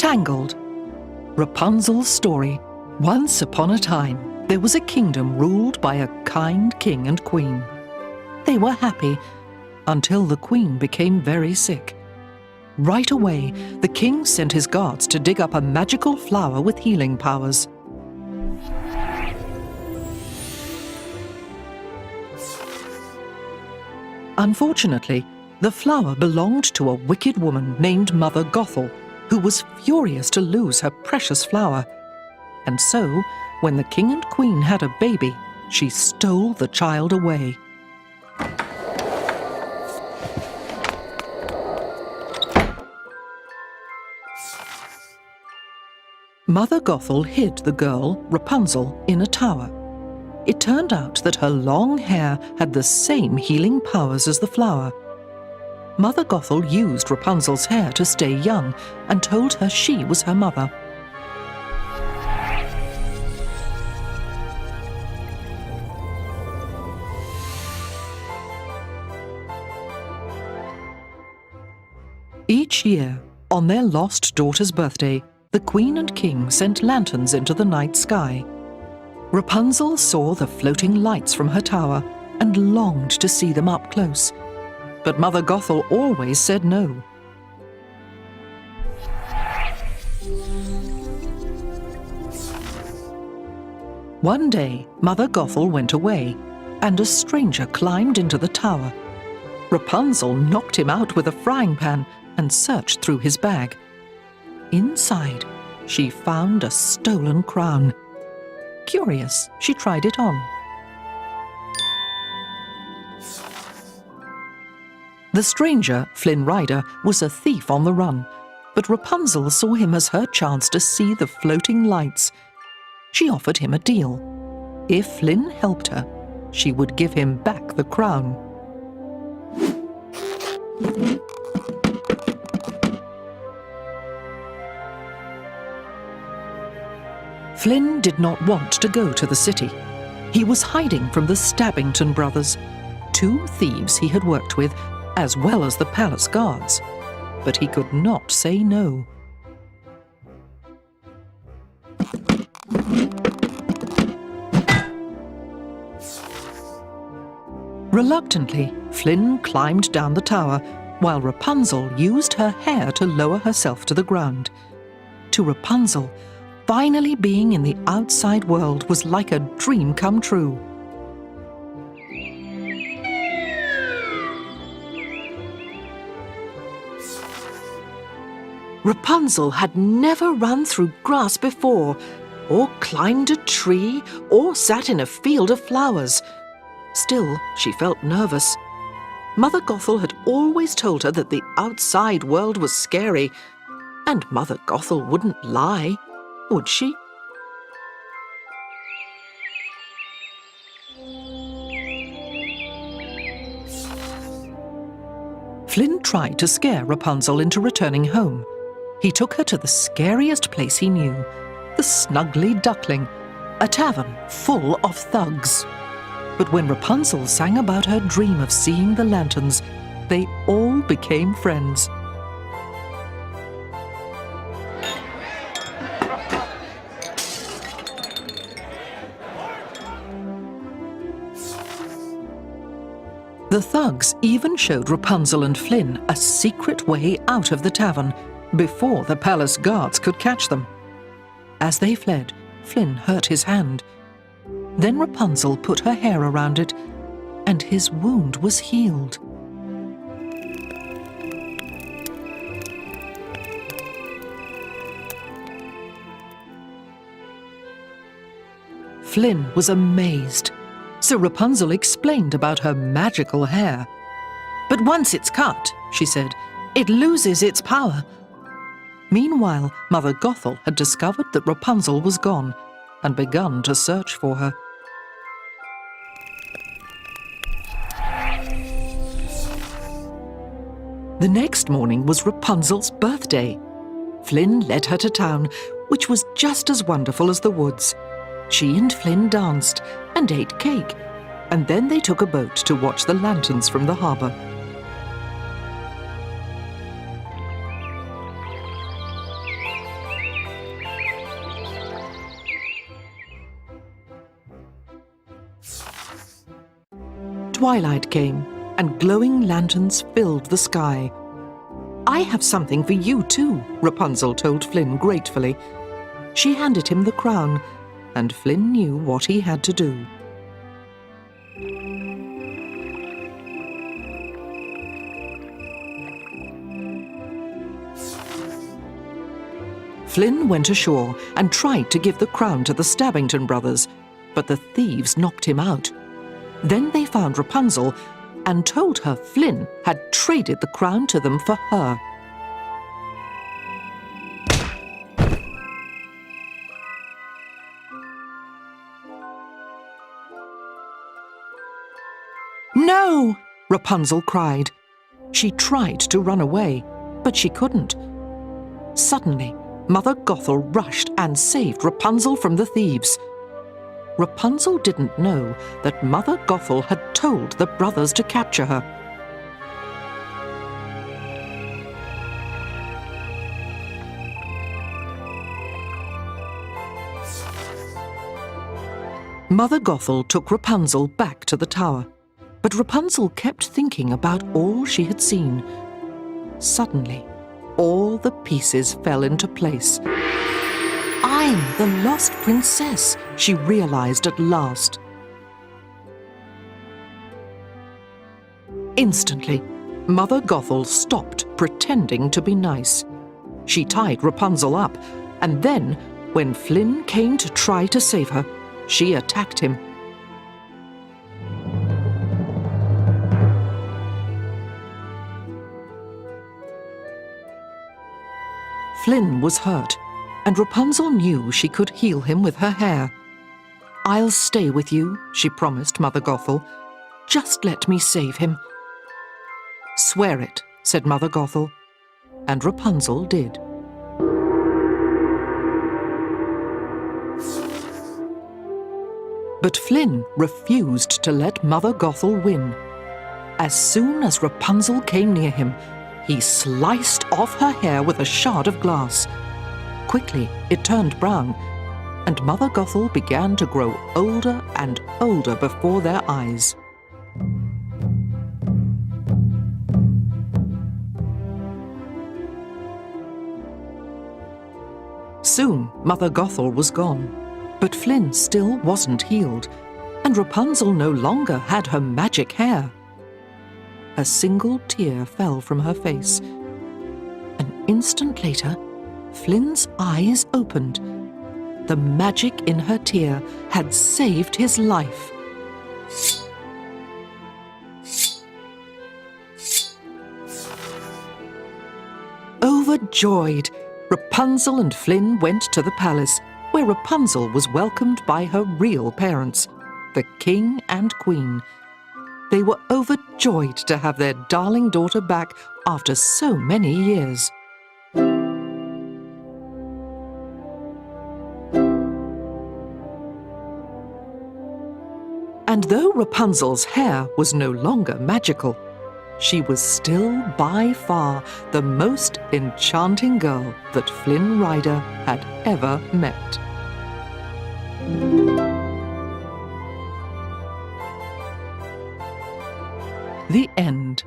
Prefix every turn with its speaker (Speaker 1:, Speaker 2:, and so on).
Speaker 1: Tangled. Rapunzel's story. Once upon a time, there was a kingdom ruled by a kind king and queen. They were happy until the queen became very sick. Right away, the king sent his guards to dig up a magical flower with healing powers. Unfortunately, the flower belonged to a wicked woman named Mother Gothel, who was furious to lose her precious flower. And so, when the king and queen had a baby, she stole the child away. Mother Gothel hid the girl, Rapunzel, in a tower. It turned out that her long hair had the same healing powers as the flower. Mother Gothel used Rapunzel's hair to stay young and told her she was her mother. Each year, on their lost daughter's birthday, the queen and king sent lanterns into the night sky. Rapunzel saw the floating lights from her tower and longed to see them up close. But Mother Gothel always said no. One day, Mother Gothel went away, and a stranger climbed into the tower. Rapunzel knocked him out with a frying pan and searched through his bag. Inside, she found a stolen crown. Curious, she tried it on. The stranger, Flynn Rider, was a thief on the run, but Rapunzel saw him as her chance to see the floating lights. She offered him a deal. If Flynn helped her, she would give him back the crown. Flynn did not want to go to the city. He was hiding from the Stabbington brothers, two thieves he had worked with, as well as the palace guards. But he could not say no. Reluctantly, Flynn climbed down the tower, while Rapunzel used her hair to lower herself to the ground. To Rapunzel, finally being in the outside world was like a dream come true. Rapunzel had never run through grass before, or climbed a tree, or sat in a field of flowers. Still, she felt nervous. Mother Gothel had always told her that the outside world was scary, and Mother Gothel wouldn't lie, would she? Flynn tried to scare Rapunzel into returning home. He took her to the scariest place he knew, the Snuggly Duckling, a tavern full of thugs. But when Rapunzel sang about her dream of seeing the lanterns, they all became friends. The thugs even showed Rapunzel and Flynn a secret way out of the tavern before the palace guards could catch them. As they fled, Flynn hurt his hand. Then Rapunzel put her hair around it, and his wound was healed. Flynn was amazed, so Rapunzel explained about her magical hair. "But once it's cut," she said, "it loses its power." Meanwhile, Mother Gothel had discovered that Rapunzel was gone and begun to search for her. The next morning was Rapunzel's birthday. Flynn led her to town, which was just as wonderful as the woods. She and Flynn danced and ate cake, and then they took a boat to watch the lanterns from the harbour. Twilight came, and glowing lanterns filled the sky. "I have something for you too," Rapunzel told Flynn gratefully. She handed him the crown, and Flynn knew what he had to do. Flynn went ashore and tried to give the crown to the Stabbington brothers, but the thieves knocked him out. Then they found Rapunzel and told her Flynn had traded the crown to them for her. "No!" Rapunzel cried. She tried to run away, but she couldn't. Suddenly, Mother Gothel rushed and saved Rapunzel from the thieves. Rapunzel didn't know that Mother Gothel had told the brothers to capture her. Mother Gothel took Rapunzel back to the tower, but Rapunzel kept thinking about all she had seen. Suddenly, all the pieces fell into place. "I'm the lost princess," she realized at last. Instantly, Mother Gothel stopped pretending to be nice. She tied Rapunzel up, and then, when Flynn came to try to save her, she attacked him. Flynn was hurt, and Rapunzel knew she could heal him with her hair. "I'll stay with you," she promised Mother Gothel. "Just let me save him." "Swear it," said Mother Gothel, and Rapunzel did. But Flynn refused to let Mother Gothel win. As soon as Rapunzel came near him, he sliced off her hair with a shard of glass. Quickly, it turned brown, and Mother Gothel began to grow older and older before their eyes. Soon, Mother Gothel was gone, but Flynn still wasn't healed, and Rapunzel no longer had her magic hair. A single tear fell from her face. An instant later, Flynn's eyes opened. The magic in her tear had saved his life. Overjoyed, Rapunzel and Flynn went to the palace, where Rapunzel was welcomed by her real parents, the King and Queen. They were overjoyed to have their darling daughter back after so many years. And though Rapunzel's hair was no longer magical, she was still by far the most enchanting girl that Flynn Rider had ever met. The end.